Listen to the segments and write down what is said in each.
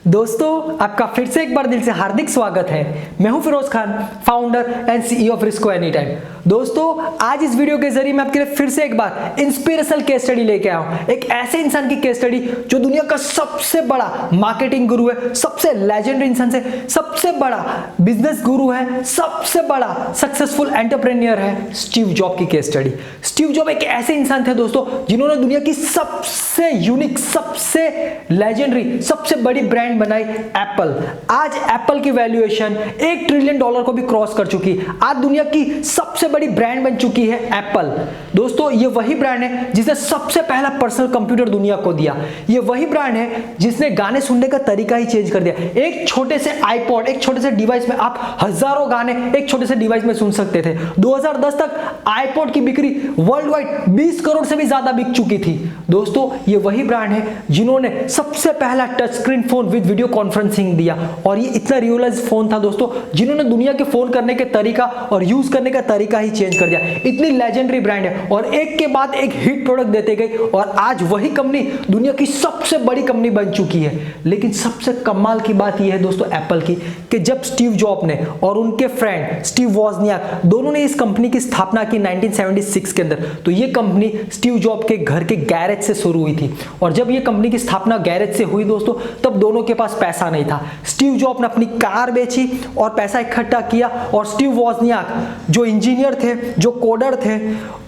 दोस्तों आपका फिर से एक बार दिल से हार्दिक स्वागत है। मैं हूं Firoz Khan, founder and CEO of Risco एनी टाइम। दोस्तों आज इस वीडियो के जरिए मैं आपके लिए फिर से एक बार इंस्पिरेशनल केस स्टडी लेके आया हूं। एक ऐसे इंसान की केस स्टडी जो दुनिया का सबसे बड़ा मार्केटिंग गुरु है, सबसे लेजेंडरी इंसान से, सबसे बड़ा बिजनेस गुरु है, सबसे बड़ा सक्सेसफुल एंटरप्रेन्योर है, स्टीव जॉब की केस स्टडी। स्टीव जॉब एक ऐसे इंसान थे दोस्तों जिन्होंने दुनिया की सबसे यूनिक, सबसे लेजेंडरी, सबसे बड़ी ब्रांड बनाई एप्पल। आज एप्पल की वैल्यूएशन $1 ट्रिलियन को भी क्रॉस कर चुकी है। आज दुनिया की सबसे बड़ी ब्रांड बन चुकी है एप्पल। दोस्तों ये वही ब्रांड है जिसने सबसे पहला पर्सनल कंप्यूटर दुनिया को दिया। ये वही ब्रांड है जिसने गाने सुनने का तरीका ही चेंज कर दिया। एक छोटे से आईपॉड, एक छोटे से डिवाइस में आप हजारों गाने एक छोटे से डिवाइस में सुन सकते थे। 2010 तक आईपॉड की बिक्री वर्ल्ड वाइड 20 करोड़ से भी ज्यादा बिक चुकी थी। दोस्तों ये वही ब्रांड है जिन्होंने सबसे पहला touch screen phone with video conferencing दिया, और ये इतना रियलाइज फोन था दोस्तों जिन्होंने दुनिया के फोन करने के तरीका और यूज करने का तरीका ही चेंज कर दिया। इतनी लेजेंडरी ब्रांड है और एक के बाद एक हिट प्रोडक्ट देते गए, और आज वही कंपनी दुनिया की सबसे बड़ी कंपनी बन चुकी है। लेकिन सबसे कमाल की बात यह है दोस्तों एप्पल की, कि जब स्टीव जॉब ने और उनके फ्रेंड स्टीव वॉजनियाक दोनों ने इस कंपनी की स्थापना की 1976 के अंदर, तो ये कंपनी स्टीव जॉब के घर के गैरेज से शुरू हुई थी। और जब ये कंपनी की स्थापना गैरेज से हुई दोस्तों, तब दोनों के पास पैसा नहीं था। स्टीव जॉब ने अपनी कार बेची और पैसा इकट्ठा किया, और स्टीव वॉजनियाक जो इंजीनियर थे, जो कोडर थे,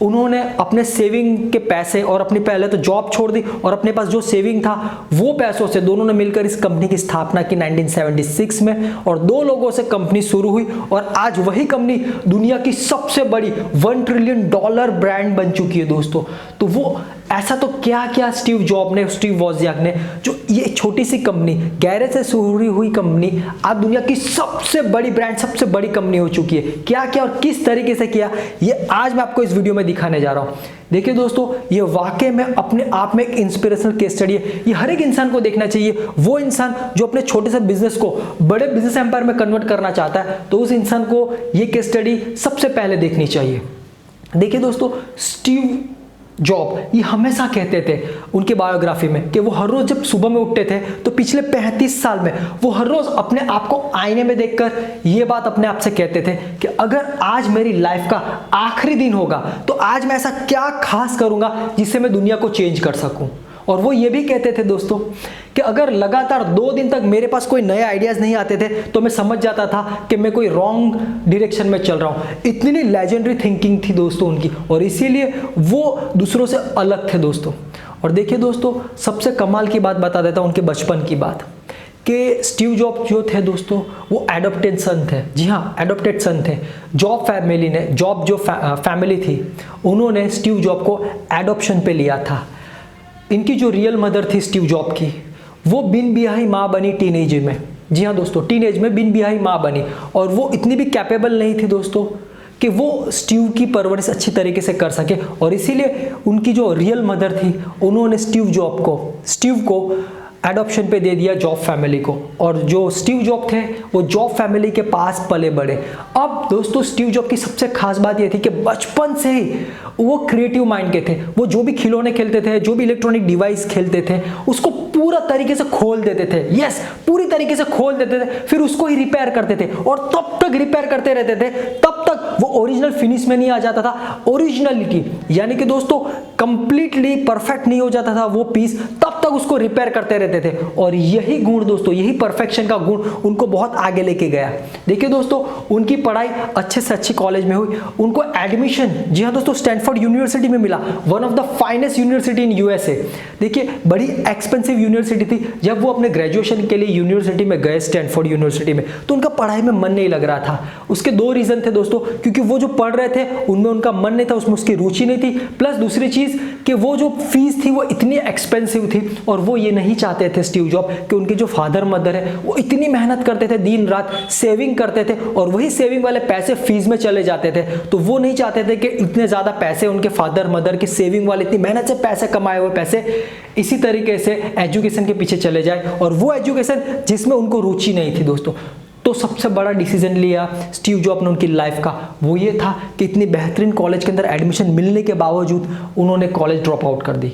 उन्होंने अपने सेविंग के पैसे और अपनी पहले तो जॉब छोड़ दी, और अपने पास जो सेविंग था वो पैसों से दोनों ने मिलकर इस कंपनी की स्थापना की 1976 में, और 2 लोगों से कंपनी शुरू हुई, और आज वही कंपनी दुनिया की सबसे बड़ी $1 ट्रिलियन ब्रांड बन चुकी है दोस्तों। तो वो ऐसा तो क्या क्या स्टीव जॉब ने, स्टीव वॉजनियाक ने, जो ये छोटी सी कंपनी, गैरेज से शुरू हुई कंपनी, आज दुनिया की सबसे बड़ी ब्रांड, सबसे बड़ी कंपनी हो चुकी है। क्या क्या और किस तरीके से किया, ये आज मैं आपको इस वीडियो में दिखाने जा रहा हूं। देखिए दोस्तों ये वाकई में अपने आप में एक इंस्पिरेशनल केस स्टडी है। ये हर एक इंसान को देखना चाहिए। वो इंसान जो अपने छोटे से बिजनेस को बड़े बिजनेस एम्पायर में कन्वर्ट करना चाहता है, तो उस इंसान को ये केस स्टडी सबसे पहले देखनी चाहिए। देखिए दोस्तों स्टीव जॉब ये हमेशा कहते थे उनके बायोग्राफी में कि वो हर रोज जब सुबह में उठते थे तो पिछले 35 साल में वो हर रोज अपने आप को आईने में देखकर ये बात अपने आप से कहते थे कि अगर आज मेरी लाइफ का आखिरी दिन होगा तो आज मैं ऐसा क्या खास करूंगा जिससे मैं दुनिया को चेंज कर सकूं। और वो ये भी कहते थे दोस्तों कि अगर लगातार 2 दिन तक मेरे पास कोई नए आइडियाज नहीं आते थे तो मैं समझ जाता था कि मैं कोई रॉन्ग डायरेक्शन में चल रहा हूं। इतनी लेजेंडरी थिंकिंग थी दोस्तों उनकी, और इसीलिए वो दूसरों से अलग थे दोस्तों। और देखिए दोस्तों सबसे कमाल की बात बता देता हूं उनके बचपन की बात, कि स्टीव जॉब जो थे दोस्तों वो एडॉप्टेड सन थे। जी हाँ, एडॉप्टेड सन थे। जॉब फैमिली ने, जॉब जो फैमिली थी, उन्होंने स्टीव जॉब को एडॉप्शन पे लिया था। इनकी जो रियल मदर थी स्टीव जॉब की, वो बिन बियाही माँ बनी टीनेज में। जी हाँ दोस्तों, टीनेज में बिन बियाही माँ बनी, और वो इतनी भी कैपेबल नहीं थी दोस्तों कि वो स्टीव की परवरिश अच्छी तरीके से कर सके। और इसीलिए उनकी जो रियल मदर थी उन्होंने स्टीव को एडॉप्शन पे दे दिया जॉब फैमिली को, और जो स्टीव जॉब थे वो जॉब फैमिली के पास पले बड़े। अब दोस्तों स्टीव जॉब की सबसे खास बात ये थी कि बचपन से ही वो क्रिएटिव माइंड के थे। वो जो भी खिलौने खेलते थे, जो भी इलेक्ट्रॉनिक डिवाइस खेलते थे, उसको पूरा तरीके से खोल देते थे। यस, पूरी तरीके से खोल देते थे, फिर उसको ही रिपेयर करते थे, और तब तक रिपेयर करते रहते थे तब तक वो ओरिजिनल फिनिश में नहीं आ जाता था। ओरिजिनलिटी यानी कि दोस्तों कंप्लीटली परफेक्ट नहीं हो जाता था वो पीस, तब तक उसको रिपेयर करते रहते थे। और यही गुण दोस्तों, यही परफेक्शन का गुण उनको बहुत आगे लेके गया। देखिए दोस्तों उनकी पढ़ाई अच्छे से अच्छी कॉलेज में हुई, उनको एडमिशन, जी हाँ दोस्तों, स्टैनफोर्ड यूनिवर्सिटी में मिला, one of the finest university in USA. देखिए बड़ी एक्सपेंसिव यूनिवर्सिटी थी। जब वो अपने ग्रेजुएशन के लिए यूनिवर्सिटी में गए, स्टैनफोर्ड यूनिवर्सिटी में, तो उनका पढ़ाई में मन नहीं लग रहा था। उसके 2 रीजन थे दोस्तों, क्योंकि वो जो पढ़ रहे थे उनमें उनका मन नहीं था, उसमें उसकी रुचि नहीं थी, प्लस दूसरी चीज कि वो जो फीस थी वो इतनी एक्सपेंसिव थी, और वो ये नहीं चाहते थे स्टीव जॉब कि उनके जो फादर मदर है वो इतनी मेहनत करते थे, दिन रात सेविंग करते थे, और वही सेविंग वाले पैसे फीस में चले जाते थे। तो वो नहीं चाहते थे कि इतने ज्यादा पैसे उनके फादर मदर की सेविंग वाले, इतनी मेहनत से पैसे कमाए हुए पैसे इसी तरीके से एजुकेशन के पीछे चले जाए, और वो एजुकेशन जिसमें उनको रुचि नहीं थी दोस्तों। तो सबसे बड़ा डिसीजन लिया स्टीव जॉब ने उनकी लाइफ का, वो ये था कि इतनी बेहतरीन कॉलेज के अंदर एडमिशन मिलने के बावजूद उन्होंने कॉलेज ड्रॉप आउट कर दी।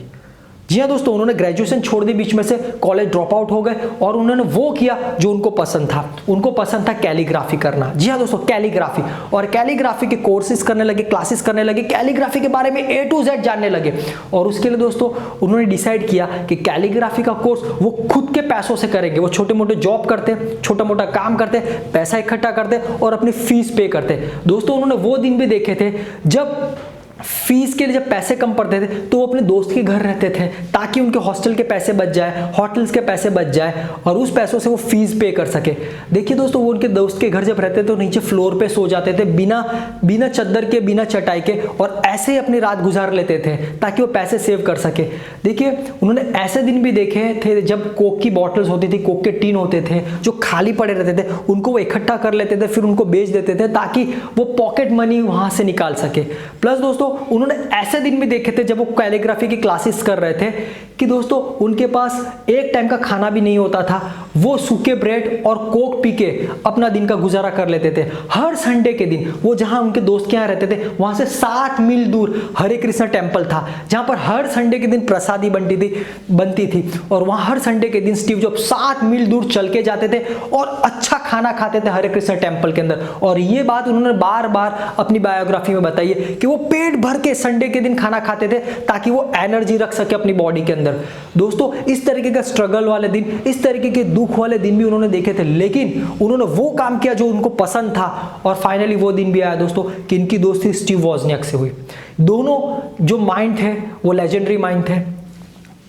जी हाँ दोस्तों, उन्होंने ग्रेजुएशन छोड़ दी बीच में से, कॉलेज ड्रॉप आउट हो गए और उन्होंने वो किया जो उनको पसंद था। उनको पसंद था कैलीग्राफी करना। जी हाँ दोस्तों, कैलीग्राफी। और कैलीग्राफी के कोर्सेज करने लगे, क्लासेस करने लगे, कैलीग्राफी के बारे में A to Z जानने लगे। और उसके लिए दोस्तों उन्होंने डिसाइड किया कि कैलीग्राफी का कोर्स वो खुद के पैसों से करेंगे। वो छोटे मोटे जॉब करते, छोटा मोटा काम करते, पैसा इकट्ठा करते और अपनी फीस पे करते। दोस्तों उन्होंने वो दिन भी देखे थे जब फीस के लिए जब पैसे कम पड़ते थे तो वो अपने दोस्त के घर रहते थे ताकि उनके हॉस्टल के पैसे बच जाए, होटल्स के पैसे बच जाए और उस पैसों से वो फीस पे कर सके। देखिए दोस्तों, वो उनके दोस्त के घर जब रहते थे तो नीचे फ्लोर पे सो जाते थे बिना चद्दर के, बिना चटाई के, और ऐसे ही अपनी रात गुजार लेते थे ताकि वो पैसे सेव कर सके। देखिए उन्होंने ऐसे दिन भी देखे थे जब कोक की बॉटल्स होती थी, कोक के टीन होते थे जो खाली पड़े रहते थे, उनको वो इकट्ठा कर लेते थे, फिर उनको बेच देते थे ताकि वो पॉकेट मनी वहां से निकाल सके। प्लस दोस्तों उन्होंने ऐसे दिन भी देखे थे जब वो कैलीग्राफी की क्लासेस कर रहे थे कि दोस्तों उनके पास एक टाइम का खाना भी नहीं होता था। वो सूखे ब्रेड और कोक पी के अपना दिन का गुजारा कर लेते थे। हर संडे के दिन वो जहां उनके दोस्त के यहाँ रहते थे वहां से 60 मील दूर हरे कृष्णा टेम्पल था जहां पर हर संडे के दिन प्रसादी बनती थी और वहां हर संडे के दिन स्टीव जॉब 60 मील दूर चल के जाते थे और अच्छा खाना खाते थे हरे कृष्णा टेम्पल के अंदर। और ये बात उन्होंने बार बार अपनी बायोग्राफी में बताई है कि वो पेट भर के संडे के दिन खाना खाते थे ताकि वो एनर्जी रख सके अपनी बॉडी के अंदर। दोस्तों इस तरीके का स्ट्रगल वाले दिन, इस तरीके के दुख वाले दिन भी उन्होंने देखे थे, लेकिन उन्होंने वो काम किया जो उनको पसंद था और फाइनली वो दिन भी आया दोस्तों कि इनकी दोस्ती स्टीव वॉज़नियाक से हुई। दोनों जो माइंड थे वो लेजेंडरी माइंड थे।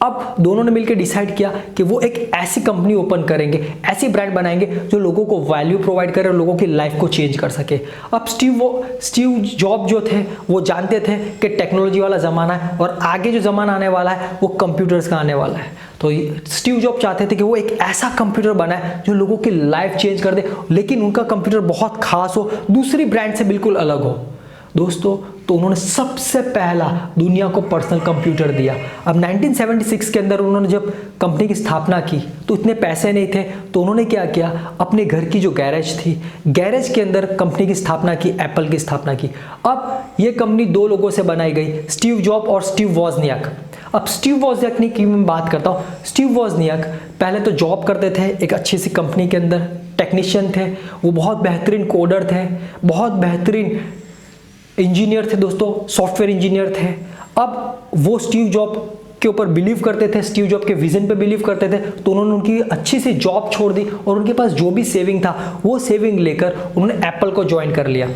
अब दोनों ने मिलकर डिसाइड किया कि वो एक ऐसी कंपनी ओपन करेंगे, ऐसी ब्रांड बनाएंगे जो लोगों को वैल्यू प्रोवाइड करे और लोगों की लाइफ को चेंज कर सके। अब स्टीव जॉब जो थे वो जानते थे कि टेक्नोलॉजी वाला ज़माना है और आगे जो ज़माना आने वाला है वो कंप्यूटर्स का आने वाला है। तो स्टीव जॉब चाहते थे कि वो एक ऐसा कंप्यूटर बनाए जो लोगों की लाइफ चेंज कर दे, लेकिन उनका कंप्यूटर बहुत खास हो, दूसरी ब्रांड से बिल्कुल अलग हो। दोस्तों तो उन्होंने सबसे पहला दुनिया को पर्सनल कंप्यूटर दिया। अब 1976 के अंदर उन्होंने जब कंपनी की स्थापना की तो इतने पैसे नहीं थे, तो उन्होंने क्या किया, अपने घर की जो गैरेज थी, गैरेज के अंदर कंपनी की स्थापना की, एप्पल की स्थापना की। अब ये कंपनी दो लोगों से बनाई गई, स्टीव जॉब और स्टीव वॉज़नियाक। अब स्टीव वॉज़नियाक की मैं बात करता हूँ। स्टीव वॉज़नियाक पहले तो जॉब करते थे एक अच्छी सी कंपनी के अंदर, टेक्नीशियन थे, वो बहुत बेहतरीन कोडर थे, बहुत बेहतरीन इंजीनियर थे दोस्तों, सॉफ्टवेयर इंजीनियर थे। अब वो स्टीव जॉब के ऊपर बिलीव करते थे, स्टीव जॉब के विजन पे बिलीव करते थे, तो उन्होंने उनकी अच्छी सी जॉब छोड़ दी और उनके पास जो भी सेविंग था वो सेविंग लेकर उन्होंने एप्पल को ज्वाइन कर लिया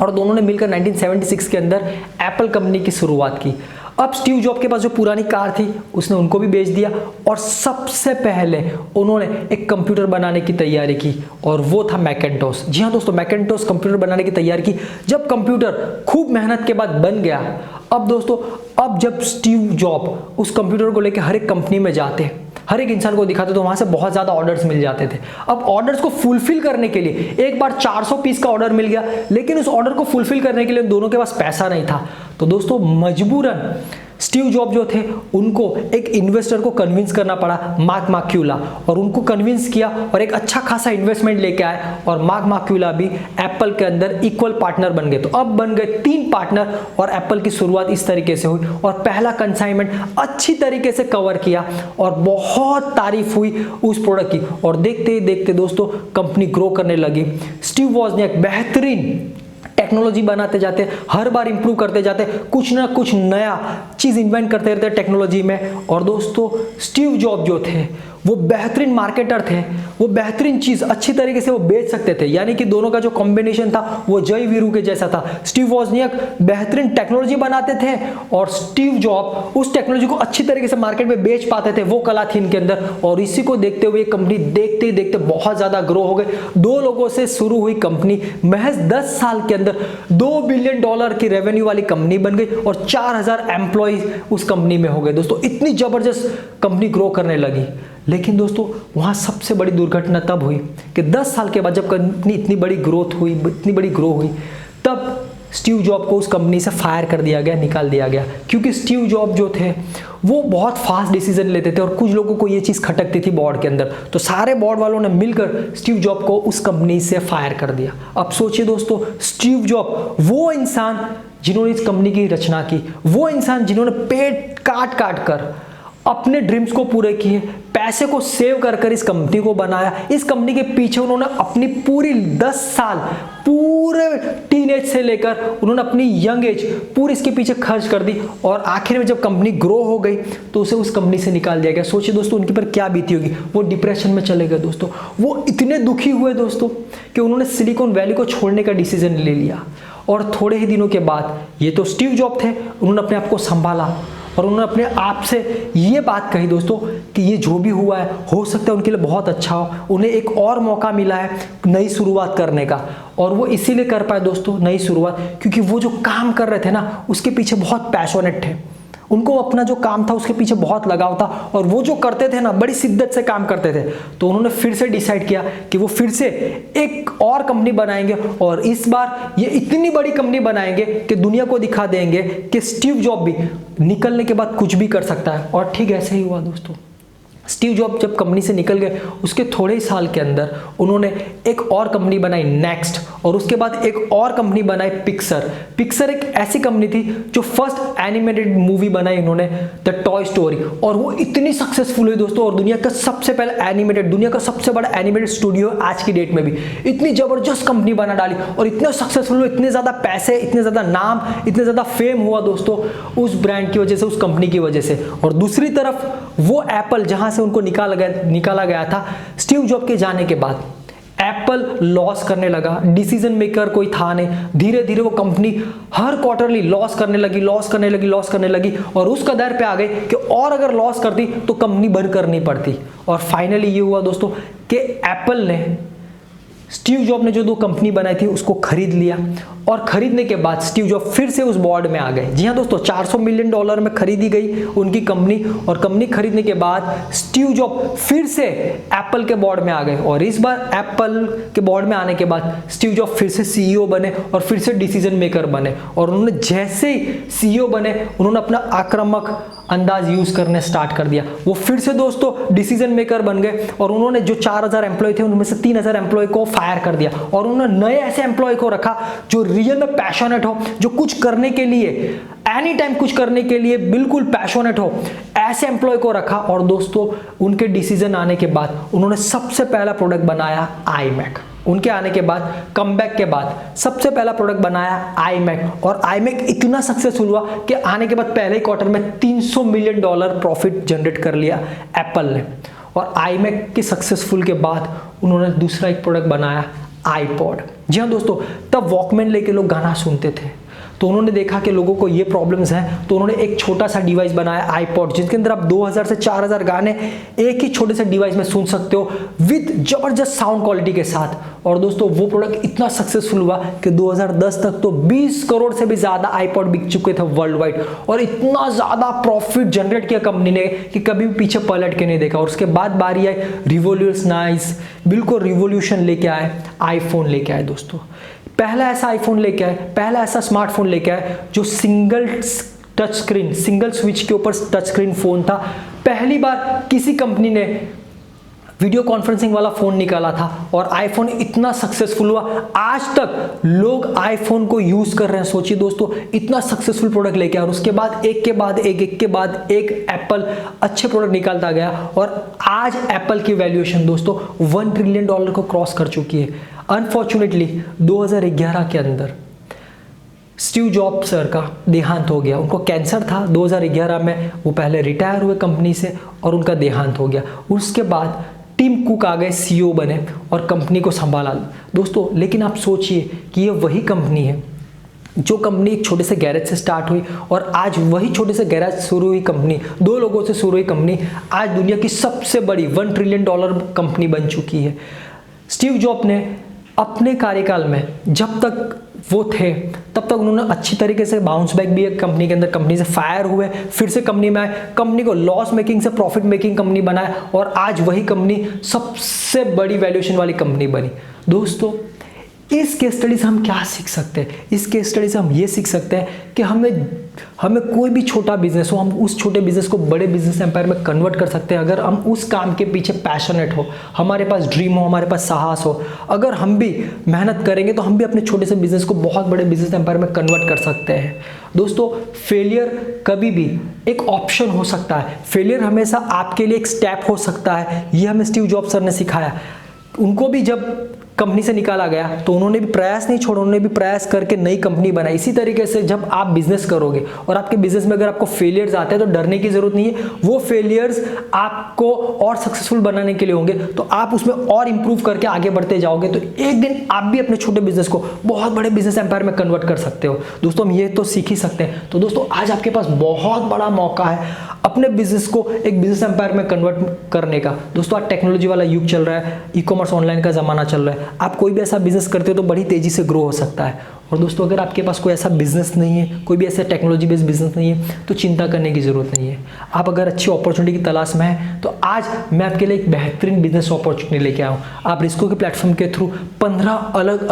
और दोनों ने मिलकर 1976 के अंदर एप्पल कंपनी की शुरुआत की। अब स्टीव जॉब के पास जो पुरानी कार थी उसने उनको भी बेच दिया और सबसे पहले उन्होंने एक कंप्यूटर बनाने की तैयारी की और वो था मैकिन्टोश। जी हाँ दोस्तों, मैकिन्टोश कंप्यूटर बनाने की तैयारी की। जब कंप्यूटर खूब मेहनत के बाद बन गया, अब दोस्तों अब जब स्टीव जॉब उस कंप्यूटर को लेकर हर एक कंपनी में जाते, हर एक इंसान को दिखाते, तो वहां से बहुत ज़्यादा ऑर्डर्स मिल जाते थे। अब ऑर्डर्स को फुलफिल करने के लिए एक बार 400 पीस का ऑर्डर मिल गया, लेकिन उस ऑर्डर को फुलफिल करने के लिए दोनों के पास पैसा नहीं था। तो दोस्तों मजबूरन स्टीव जॉब जो थे उनको एक इन्वेस्टर को कन्विंस करना पड़ा, मार्क मार्क्यूला, और उनको कन्विंस किया और एक अच्छा खासा इन्वेस्टमेंट लेके आए और मार्क मार्क्यूला भी एप्पल के अंदर इक्वल पार्टनर बन गए। तो अब बन गए 3 पार्टनर और एप्पल की शुरुआत इस तरीके से हुई और पहला कंसाइनमेंट अच्छी तरीके से कवर किया और बहुत तारीफ हुई उस प्रोडक्ट की और देखते ही देखते दोस्तों कंपनी ग्रो करने लगी। स्टीव वॉज़नियाक बेहतरीन टेक्नोलॉजी बनाते जाते, हर बार इंप्रूव करते जाते, कुछ ना कुछ नया चीज़ इन्वेंट करते रहते टेक्नोलॉजी में। और दोस्तों स्टीव जॉब जो थे वो बेहतरीन मार्केटर थे, वो बेहतरीन चीज़ अच्छी तरीके से वो बेच सकते थे, यानी कि दोनों का जो कॉम्बिनेशन था वो जय वीरू के जैसा था। स्टीव वॉज़नियाक बेहतरीन टेक्नोलॉजी बनाते थे और स्टीव जॉब उस टेक्नोलॉजी को अच्छी तरीके से मार्केट में बेच पाते थे, वो कला थी इनके अंदर। और इसी को देखते हुए कंपनी देखते ही देखते बहुत ज़्यादा ग्रो हो गई। 2 लोगों से शुरू हुई कंपनी महज 10 साल के अंदर $2 बिलियन की रेवेन्यू वाली कंपनी बन गई और 4000 एम्प्लॉयज उस कंपनी में हो गए। दोस्तों इतनी जबरदस्त कंपनी ग्रो करने लगी। लेकिन दोस्तों वहाँ सबसे बड़ी दुर्घटना तब हुई कि 10 साल के बाद जब कंपनी इतनी बड़ी ग्रोथ हुई, इतनी बड़ी ग्रो हुई, तब स्टीव जॉब को उस कंपनी से फायर कर दिया गया, निकाल दिया गया। क्योंकि स्टीव जॉब जो थे वो बहुत फास्ट डिसीजन लेते थे और कुछ लोगों को ये चीज़ खटकती थी बोर्ड के अंदर, तो सारे बोर्ड वालों ने मिलकर स्टीव जॉब को उस कंपनी से फायर कर दिया। अब सोचिए दोस्तों, स्टीव जॉब वो इंसान जिन्होंने इस कंपनी की रचना की, वो इंसान जिन्होंने पेट काट काट कर अपने ड्रीम्स को पूरे किए, पैसे को सेव कर कर इस कंपनी को बनाया। इस कंपनी के पीछे उन्होंने अपनी पूरी 10 साल, पूरे टीनेज से लेकर उन्होंने अपनी यंग एज पूरी इसके पीछे खर्च कर दी, और आखिर में जब कंपनी ग्रो हो गई तो उसे उस कंपनी से निकाल दिया गया। सोचिए दोस्तों उनके पर क्या बीती होगी, वो डिप्रेशन में चले गए दोस्तों। वो इतने दुखी हुए दोस्तों कि उन्होंने सिलिकॉन वैली को छोड़ने का डिसीजन ले लिया। और थोड़े ही दिनों के बाद, ये तो स्टीव जॉब थे, उन्होंने अपने आप को संभाला और उन्होंने अपने आप से ये बात कही दोस्तों कि ये जो भी हुआ है हो सकता है उनके लिए बहुत अच्छा हो। उन्हें एक और मौका मिला है नई शुरुआत करने का, और वो इसीलिए कर पाए दोस्तों नई शुरुआत, क्योंकि वो जो काम कर रहे थे ना उसके पीछे बहुत पैशनेट थे। उनको अपना जो काम था उसके पीछे बहुत लगाव था, और वो जो करते थे ना बड़ी शिद्दत से काम करते थे। तो उन्होंने फिर से डिसाइड किया कि वो फिर से एक और कंपनी बनाएंगे, और इस बार ये इतनी बड़ी कंपनी बनाएंगे कि दुनिया को दिखा देंगे कि स्टीव जॉब भी निकलने के बाद कुछ भी कर सकता है। और ठीक ऐसे ही हुआ दोस्तों। स्टीव जॉब जब कंपनी से निकल गए उसके थोड़े ही साल के अंदर उन्होंने एक और कंपनी बनाई नेक्स्ट, और उसके बाद एक और कंपनी बनाई पिक्सर। पिक्सर एक ऐसी कंपनी थी जो फर्स्ट एनिमेटेड मूवी बनाई उन्होंने, द टॉय स्टोरी, और वो इतनी सक्सेसफुल हुई दोस्तों। और दुनिया का सबसे पहला एनिमेटेड, दुनिया का सबसे बड़ा एनिमेटेड स्टूडियो आज की डेट में भी इतनी जबरदस्त कंपनी बना डाली, और इतने सक्सेसफुल हुए, इतने ज्यादा पैसे, इतने ज्यादा नाम, इतने ज्यादा फेम हुआ दोस्तों उस ब्रांड की वजह से, उस कंपनी की वजह से। और दूसरी तरफ वो एप्पल, जहां से उनको निकाला गया था स्टीव जॉब के जाने के बाद, एप्पल लॉस करने लगा। डिसीजन मेकर कोई था नहीं। धीरे धीरे वो कंपनी हर क्वार्टरली लॉस करने लगी, और उस कदर पे आ गई कि और अगर लॉस करती तो कंपनी बंद करनी पड़ती। और फाइनली ये हुआ दोस्तों कि एप्पल ने, स्टीव जॉब ने जो दो कंपनी बनाई थी उसको खरीद लिया, और खरीदने के बाद स्टीव जॉब फिर से उस बोर्ड में आ गए। जी हाँ दोस्तों, $400 मिलियन में खरीदी गई उनकी कंपनी, और कंपनी खरीदने के बाद स्टीव जॉब फिर से एप्पल के बोर्ड में आ गए। और इस बार एप्पल के बोर्ड में आने के बाद स्टीव जॉब फिर से सीईओ बने और फिर से डिसीजन मेकर बने। और उन्होंने जैसे ही सीईओ बने उन्होंने अपना आक्रामक अंदाज यूज करने स्टार्ट कर दिया। वो फिर से दोस्तों डिसीजन मेकर बन गए, और उन्होंने जो 4000 एम्प्लॉय थे उनमें से 3000 एम्प्लॉय को फायर कर दिया, और उन्होंने नए ऐसे एम्प्लॉय को रखा जो रियल में पैशनेट हो, जो कुछ करने के लिए, एनी टाइम कुछ करने के लिए बिल्कुल पैशनेट हो, ऐसे एम्प्लॉय को रखा। और दोस्तों उनके डिसीजन आने के बाद उन्होंने सबसे पहला प्रोडक्ट बनाया iMac। उनके आने के बाद, कमबैक के बाद सबसे पहला प्रोडक्ट बनाया iMac, और iMac इतना सक्सेसफुल हुआ कि आने के बाद पहले ही क्वार्टर में $300 मिलियन प्रॉफिट जनरेट कर लिया एप्पल ने। और iMac के सक्सेसफुल के बाद उन्होंने दूसरा एक प्रोडक्ट बनाया iPod। जी हाँ दोस्तों, तब वॉकमैन लेके लोग गाना सुनते थे, तो उन्होंने देखा कि लोगों को ये प्रॉब्लम्स हैं, तो उन्होंने एक छोटा सा डिवाइस बनाया iPod, जिसके अंदर आप 2000 से 4000 गाने एक ही छोटे से डिवाइस में सुन सकते हो विद जबरदस्त साउंड क्वालिटी के साथ। और दोस्तों वो प्रोडक्ट इतना सक्सेसफुल हुआ कि 2010 तक तो 20 करोड़ से भी ज्यादा iPod बिक चुके थे वर्ल्ड वाइड, और इतना ज्यादा प्रॉफिट जनरेट किया कंपनी ने कि कभी भी पीछे पलट के नहीं देखा। और उसके बाद बारी आई रिवोल्यूशनाइज, बिल्कुल रिवोल्यूशन लेके आए, आईफोन लेके आए दोस्तों। पहला ऐसा आईफोन लेके आए, पहला ऐसा स्मार्टफोन लेके आए जो single touch screen, single switch के ऊपर टच स्क्रीन फोन था। पहली बार किसी कंपनी ने वीडियो कॉन्फ्रेंसिंग वाला फोन निकाला था, और आईफोन इतना सक्सेसफुल हुआ, आज तक लोग आईफोन को यूज कर रहे हैं। सोचिए दोस्तों, इतना सक्सेसफुल प्रोडक्ट लेके, और उसके बाद एक के बाद एक एप्पल अच्छे प्रोडक्ट निकालता गया, और आज एप्पल की वैल्यूएशन दोस्तों $1 ट्रिलियन को क्रॉस कर चुकी है। अनफॉर्चुनेटली 2011 के अंदर स्टीव जॉब सर का देहांत हो गया। उनको कैंसर था 2011 में, वो पहले रिटायर हुए कंपनी से और उनका देहांत हो गया। उसके बाद टिम कुक आ गए, सीईओ बने और कंपनी को संभाला दोस्तों। लेकिन आप सोचिए कि ये वही कंपनी है जो कंपनी एक छोटे से गैरेज से स्टार्ट हुई, और आज वही छोटे से गैरेज शुरू हुई कंपनी, 2 लोगों से शुरू हुई कंपनी, आज दुनिया की सबसे बड़ी $1 ट्रिलियन कंपनी बन चुकी है। स्टीव जॉब ने अपने कार्यकाल में जब तक वो थे तब तक उन्होंने अच्छी तरीके से बाउंस बैक भी है कंपनी के अंदर, कंपनी से फायर हुए, फिर से कंपनी में आए, कंपनी को लॉस मेकिंग से प्रॉफिट मेकिंग कंपनी बनाए, और आज वही कंपनी सबसे बड़ी वैल्यूएशन वाली कंपनी बनी। दोस्तों इस केस स्टडी से हम क्या सीख सकते हैं? इस केस स्टडी से हम ये सीख सकते हैं कि हमें कोई भी छोटा बिजनेस हो, हम उस छोटे बिजनेस को बड़े बिजनेस एम्पायर में कन्वर्ट कर सकते हैं अगर हम उस काम के पीछे पैशनेट हो, हमारे पास ड्रीम हो, हमारे पास साहस हो। अगर हम भी मेहनत करेंगे तो हम भी अपने छोटे से बिजनेस को बहुत बड़े बिजनेस एम्पायर में कन्वर्ट कर सकते हैं। दोस्तों, फेलियर कभी भी एक ऑप्शन हो सकता है, फेलियर हमेशा आपके लिए एक स्टेप हो सकता है। ये हमें स्टीव जॉब्स सर ने सिखाया। उनको भी जब कंपनी से निकाला गया तो उन्होंने भी प्रयास नहीं छोड़ा, उन्होंने भी प्रयास करके नई कंपनी बनाई। इसी तरीके से जब आप बिजनेस करोगे और आपके बिजनेस में अगर आपको फेलियर्स आते हैं तो डरने की जरूरत नहीं है। वो फेलियर्स आपको और सक्सेसफुल बनाने के लिए होंगे, तो आप उसमें और इंप्रूव करके आगे बढ़ते जाओगे, तो एक दिन आप भी अपने छोटे बिजनेस को बहुत बड़े बिजनेस एम्पायर में कन्वर्ट कर सकते हो। दोस्तों, हम ये तो सीख ही सकते हैं। तो दोस्तों, आज आपके पास बहुत बड़ा मौका है अपने बिजनेस को एक बिजनेस एम्पायर में कन्वर्ट करने का। दोस्तों, आज टेक्नोलॉजी वाला युग चल रहा है, ई कॉमर्स ऑनलाइन का जमाना चल रहा है। आप कोई भी ऐसा बिजनेस करते हो तो बड़ी तेजी से ग्रो हो सकता है। और दोस्तों, अगर आपके पास कोई ऐसा बिजनेस नहीं है, कोई भी ऐसा टेक्नोलॉजी बेस्ड बिजनेस नहीं है, तो चिंता करने की जरूरत नहीं है। आप अगर अच्छी अपॉर्चुनिटी की तलाश में हैं तो आज मैं आपके लिए एक बेहतरीन बिजनेस अपॉर्चुनिटी लेके आया हूँ। आप रिस्को के प्लेटफॉर्म के थ्रू 15 अलग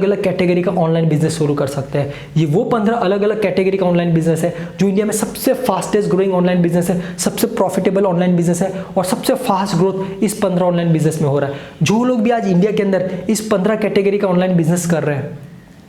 अलग कैटेगरी का ऑनलाइन बिजनेस शुरू कर सकते हैं। ये वो 15 अलग अलग कैटेगरी का ऑनलाइन बिजनेस है जो इंडिया में सबसे फास्टेस्ट ग्रोइंग ऑनलाइन बिजनेस है, सबसे प्रॉफिटेबल ऑनलाइन बिजनेस है और सबसे फास्ट ग्रोथ इस 15 ऑनलाइन बिजनेस में हो रहा है। जो लोग भी आज इंडिया के अंदर इस 15 कैटेगरी का ऑनलाइन बिजनेस कर रहे हैं,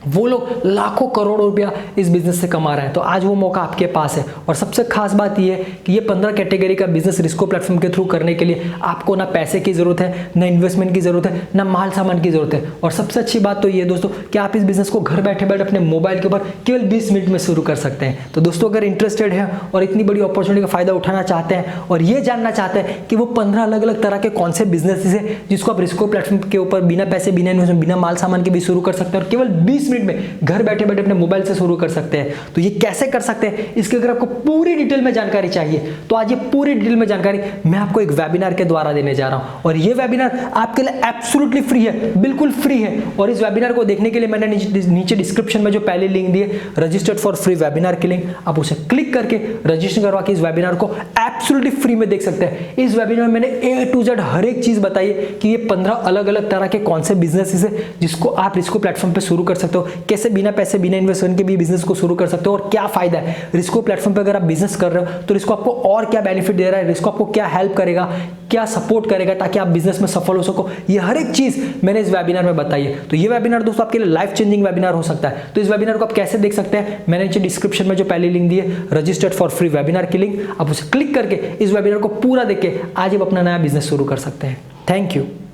वो लोग लाखों करोड़ों रुपया इस बिजनेस से कमा रहे हैं। तो आज वो मौका आपके पास है। और सबसे खास बात ये है कि ये 15 कैटेगरी का बिजनेस रिस्को प्लेटफॉर्म के थ्रू करने के लिए आपको ना पैसे की जरूरत है, ना इन्वेस्टमेंट की जरूरत है, ना माल सामान की जरूरत है। और सबसे अच्छी बात तो ये दोस्तों कि आप इस बिजनेस को घर बैठे बैठे अपने मोबाइल के ऊपर केवल 20 मिनट में शुरू कर सकते हैं। तो दोस्तों, अगर इंटरेस्टेड है और इतनी बड़ी अपॉर्चुनिटी का फायदा उठाना चाहते हैं और ये जानना चाहते हैं कि वो 15 अलग अलग तरह के कौन से बिजनेस है जिसको आप रिस्को प्लेटफॉर्म के ऊपर बिना पैसे, बिना इन्वेस्टमेंट, बिना माल सामान के भी शुरू कर सकते हैं और केवल 20 मिनट में घर बैठे बैठे अपने मोबाइल से शुरू कर सकते हैं, तो ये कैसे कर सकते हैं, इसके अगर आपको पूरी डिटेल में जानकारी चाहिए तो आज ये पूरी डिटेल में जानकारी मैं आपको एक वेबिनार के द्वारा देने जा रहा हूं। और ये वेबिनार आपके लिए एब्सोल्युटली फ्री है, बिल्कुल फ्री है। और इस वेबिनार को देखने के लिए मैंने नीचे डिस्क्रिप्शन में जो पहले लिंक दिए, रजिस्टर्ड फॉर फ्री वेबिनार की लिंक, आप उसे क्लिक करके रजिस्टर करवा के इस वेबिनार को एब्सोल्युटली फ्री में देख सकते हैं। इस वेबिनार में मैंने A to Z हर एक चीज बताई है कि ये 15 अलग अलग तरह के कौन से बिजनेस है जिसको आप रिस्को प्लेटफॉर्म पे शुरू कर सकते हो, कैसे बिना पैसे, बिना इन्वेस्टमेंट के भी बिजनेस को शुरू कर सकते हो और क्या फायदा है रिस्को प्लेटफॉर्म पे अगर आप बिजनेस कर रहे हो तो रिस्को आपको और क्या बेनिफिट दे रहा है, रिस्को आपको क्या हेल्प करेगा, क्या सपोर्ट करेगा ताकि आप बिजनेस में सफल हो सको। ये हर एक चीज मैंने इस वेबिनार में बताई है। तो ये वेबिनार दोस्तों आपके लिए लाइफ चेंजिंग वेबिनार हो सकता है। तो इस वेबिनार को आप कैसे देख सकते हैं, मैंने नीचे डिस्क्रिप्शन में जो पहली लिंक दी है, रजिस्टर्ड फॉर फ्री वेबिनार की लिंक, आप उसे क्लिक करके इस वेबिनार को पूरा देख के आज आप अपना नया बिजनेस शुरू कर सकते हैं। Thank you.